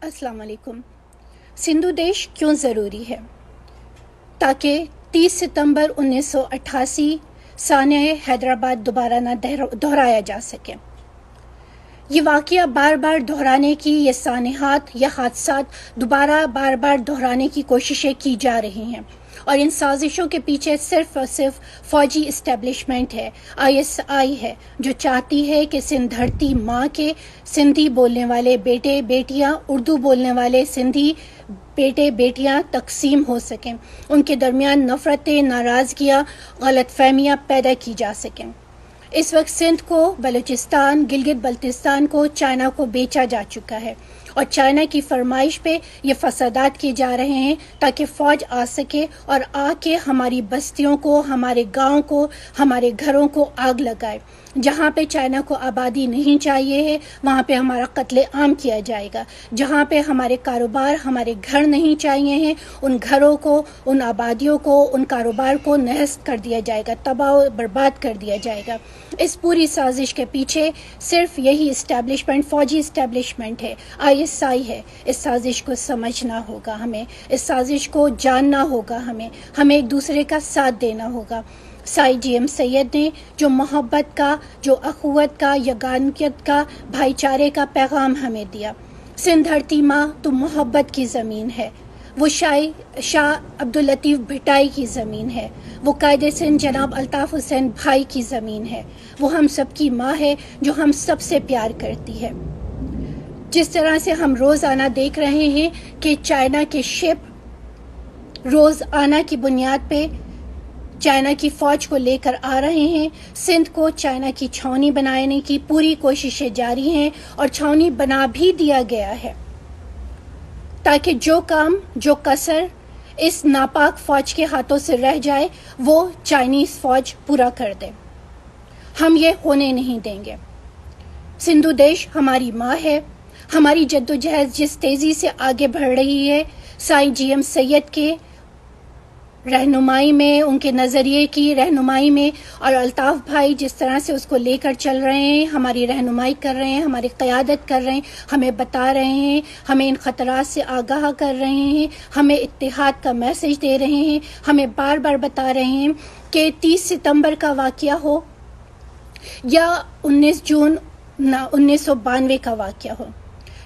السلام علیکم۔ سندھو دیش کیوں ضروری ہے؟ تاکہ 30 ستمبر 1988 سانحہ حیدرآباد دوبارہ نہ دہرایا جا سکے۔ یہ واقعہ بار بار دہرانے کی، یہ سانحات یا حادثات دوبارہ بار بار دہرانے کی کوششیں کی جا رہی ہیں، اور ان سازشوں کے پیچھے صرف اور صرف فوجی اسٹیبلشمنٹ ہے، ISI ہے، جو چاہتی ہے کہ سندھ دھرتی ماں کے سندھی بولنے والے بیٹے بیٹیاں، اردو بولنے والے سندھی بیٹے بیٹیاں تقسیم ہو سکیں، ان کے درمیان نفرتیں، ناراضگیاں، غلط فہمیاں پیدا کی جا سکیں۔ اس وقت سندھ کو، بلوچستان، گلگت بلتستان کو چائنا کو بیچا جا چکا ہے، اور چائنا کی فرمائش پہ یہ فسادات کیے جا رہے ہیں تاکہ فوج آ سکے اور آ کے ہماری بستیوں کو، ہمارے گاؤں کو، ہمارے گھروں کو آگ لگائے۔ جہاں پہ چائنا کو آبادی نہیں چاہیے ہے وہاں پہ ہمارا قتل عام کیا جائے گا۔ جہاں پہ ہمارے کاروبار، ہمارے گھر نہیں چاہیے ہیں، ان گھروں کو، ان آبادیوں کو، ان کاروبار کو نہست کر دیا جائے گا، تباہ و برباد کر دیا جائے گا۔ اس پوری سازش کے پیچھے صرف یہی اسٹیبلشمنٹ، فوجی اسٹیبلشمنٹ ہے، ISI ہے۔ اس سازش کو سمجھنا ہوگا ہمیں، اس سازش کو جاننا ہوگا ہمیں ایک دوسرے کا ساتھ دینا ہوگا۔ GM سید نے جو محبت کا، جو اخوت کا، یگانیت کا، بھائی چارے کا پیغام ہمیں دیا۔ سندھ دھرتی ماں تو محبت کی زمین ہے، وہ شاہ عبداللطیف بھٹائی کی زمین ہے، وہ قائد سندھ جناب الطاف حسین بھائی کی زمین ہے، وہ ہم سب کی ماں ہے جو ہم سب سے پیار کرتی ہے۔ جس طرح سے ہم روزانہ دیکھ رہے ہیں کہ چائنا کے شپ روزانہ کی بنیاد پہ چائنا کی فوج کو لے کر آ رہے ہیں، سندھ کو چائنا کی چھاؤنی بنانے کی پوری کوششیں جاری ہیں، اور چھاؤنی بنا بھی دیا گیا ہے تاکہ جو کام، جو کسر اس ناپاک فوج کے ہاتھوں سے رہ جائے وہ چائنیز فوج پورا کر دے۔ ہم یہ ہونے نہیں دیں گے۔ سندھو دیش ہماری ماں ہے۔ ہماری جدوجہد جس تیزی سے آگے بڑھ رہی ہے، GM سید کے رہنمائی میں، ان کے نظریے کی رہنمائی میں، اور الطاف بھائی جس طرح سے اس کو لے کر چل رہے ہیں، ہماری رہنمائی کر رہے ہیں، ہماری قیادت کر رہے ہیں، ہمیں بتا رہے ہیں، ہمیں ان خطرات سے آگاہ کر رہے ہیں، ہمیں اتحاد کا میسج دے رہے ہیں، ہمیں بار بار بتا رہے ہیں کہ 30 ستمبر کا واقعہ ہو یا 19 جون 1992 کا واقعہ ہو،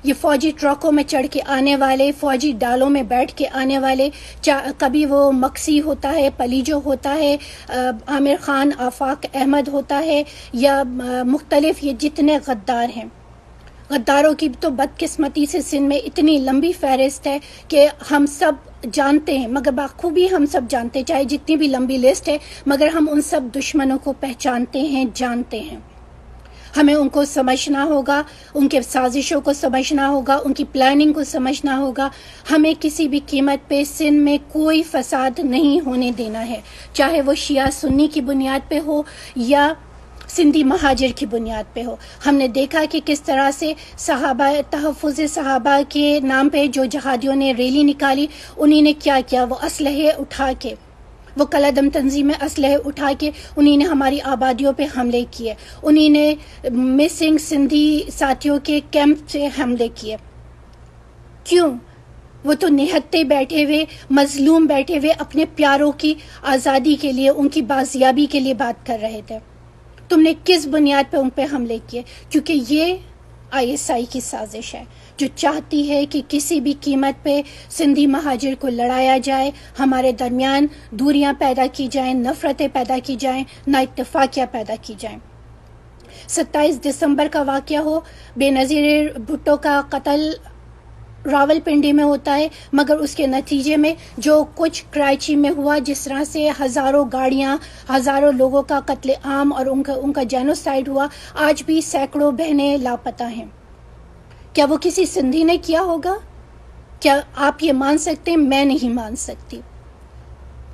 یہ فوجی ٹرکوں میں چڑھ کے آنے والے، فوجی ڈالوں میں بیٹھ کے آنے والے، کبھی وہ مکسی ہوتا ہے، پلیجو ہوتا ہے، عامر خان، آفاق احمد ہوتا ہے، یا مختلف یہ جتنے غدار ہیں، غداروں کی تو بدقسمتی سے سندھ میں اتنی لمبی فہرست ہے کہ ہم سب جانتے ہیں، مگر بخوبی ہم سب جانتے، چاہے جتنی بھی لمبی لسٹ ہے، مگر ہم ان سب دشمنوں کو پہچانتے ہیں، جانتے ہیں۔ ہمیں ان کو سمجھنا ہوگا، ان کے سازشوں کو سمجھنا ہوگا، ان کی پلاننگ کو سمجھنا ہوگا۔ ہمیں کسی بھی قیمت پہ سندھ میں کوئی فساد نہیں ہونے دینا ہے، چاہے وہ شیعہ سنی کی بنیاد پہ ہو یا سندھی مہاجر کی بنیاد پہ ہو۔ ہم نے دیکھا کہ کس طرح سے صحابہ، تحفظ صحابہ کے نام پہ جو جہادیوں نے ریلی نکالی، انہی نے کیا کیا، وہ اسلحے اٹھا کے، وہ کالعدم تنظیم میں اسلحے اٹھا کے انہی نے ہماری آبادیوں پہ حملے کیے، انہی نے مسنگ سندھی ساتھیوں کے کیمپ سے حملے کیے۔ کیوں؟ وہ تو نہتے بیٹھے ہوئے، مظلوم بیٹھے ہوئے اپنے پیاروں کی آزادی کے لیے، ان کی بازیابی کے لیے بات کر رہے تھے۔ تم نے کس بنیاد پہ ان پہ حملے کیے؟ کیونکہ یہ ISI کی سازش ہے جو چاہتی ہے کہ کسی بھی قیمت پہ سندھی مہاجر کو لڑایا جائے، ہمارے درمیان دوریاں پیدا کی جائیں، نفرتیں پیدا کی جائیں، نا اتفاقیاں پیدا کی جائیں۔ 27 دسمبر کا واقعہ ہو، بے نظیر بھٹو کا قتل راول پنڈی میں ہوتا ہے، مگر اس کے نتیجے میں جو کچھ کراچی میں ہوا، جس طرح سے ہزاروں گاڑیاں، ہزاروں لوگوں کا قتل عام اور ان کا جینوسائیڈ ہوا، آج بھی سینکڑوں بہنیں لاپتہ ہیں۔ کیا وہ کسی سندھی نے کیا ہوگا؟ کیا آپ یہ مان سکتے ہیں؟ میں نہیں مان سکتی۔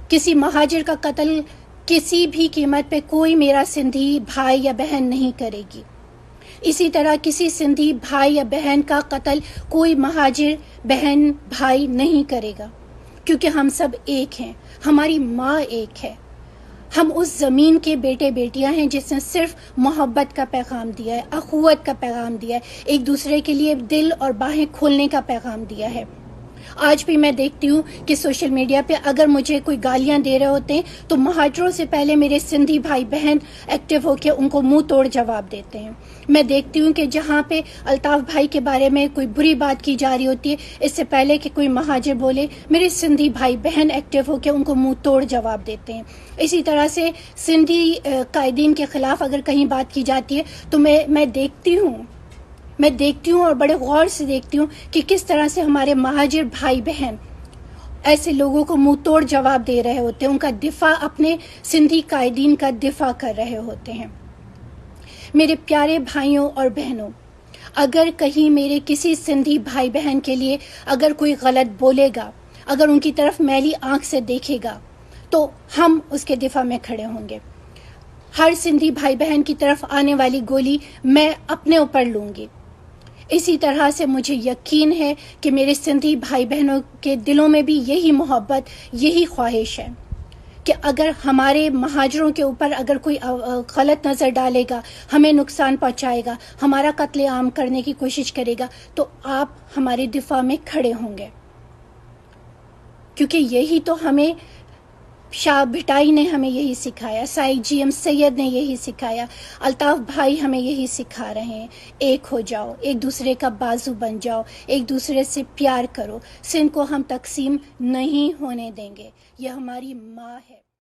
کسی مہاجر کا قتل کسی بھی قیمت پہ کوئی میرا سندھی بھائی یا بہن نہیں کرے گی۔ اسی طرح کسی سندھی بھائی یا بہن کا قتل کوئی مہاجر بہن بھائی نہیں کرے گا، کیونکہ ہم سب ایک ہیں، ہماری ماں ایک ہے۔ ہم اس زمین کے بیٹے بیٹیاں ہیں جس نے صرف محبت کا پیغام دیا ہے، اخوت کا پیغام دیا ہے، ایک دوسرے کے لیے دل اور باہیں کھولنے کا پیغام دیا ہے۔ آج بھی میں دیکھتی ہوں کہ سوشل میڈیا پہ اگر مجھے کوئی گالیاں دے رہے ہوتے ہیں تو مہاجروں سے پہلے میرے سندھی بھائی بہن ایکٹیو ہو کے ان کو منہ توڑ جواب دیتے ہیں۔ میں دیکھتی ہوں کہ جہاں پہ الطاف بھائی کے بارے میں کوئی بری بات کی جا رہی ہوتی ہے، اس سے پہلے کہ کوئی مہاجر بولے میرے سندھی بھائی بہن ایکٹیو ہو کے ان کو منہ توڑ جواب دیتے ہیں۔ اسی طرح سے سندھی قائدین کے خلاف اگر کہیں بات کی جاتی ہے تو میں دیکھتی ہوں اور بڑے غور سے دیکھتی ہوں کہ کس طرح سے ہمارے مہاجر بھائی بہن ایسے لوگوں کو منہ توڑ جواب دے رہے ہوتے ہیں، ان کا دفاع، اپنے سندھی قائدین کا دفاع کر رہے ہوتے ہیں۔ میرے پیارے بھائیوں اور بہنوں، اگر کہیں میرے کسی سندھی بھائی بہن کے لیے اگر کوئی غلط بولے گا، اگر ان کی طرف میلی آنکھ سے دیکھے گا تو ہم اس کے دفاع میں کھڑے ہوں گے۔ ہر سندھی بھائی بہن کی طرف آنے والی گولی میں اپنے اوپر لوں گی۔ اسی طرح سے مجھے یقین ہے کہ میرے سندھی بھائی بہنوں کے دلوں میں بھی یہی محبت، یہی خواہش ہے کہ اگر ہمارے مہاجروں کے اوپر اگر کوئی غلط نظر ڈالے گا، ہمیں نقصان پہنچائے گا، ہمارا قتل عام کرنے کی کوشش کرے گا تو آپ ہمارے دفاع میں کھڑے ہوں گے، کیونکہ یہی تو ہمیں شاہ بھٹائی نے ہمیں یہی سکھایا، سائیں جی ایم سید نے یہی سکھایا، الطاف بھائی ہمیں یہی سکھا رہے ہیں۔ ایک ہو جاؤ، ایک دوسرے کا بازو بن جاؤ، ایک دوسرے سے پیار کرو۔ سندھ کو ہم تقسیم نہیں ہونے دیں گے، یہ ہماری ماں ہے۔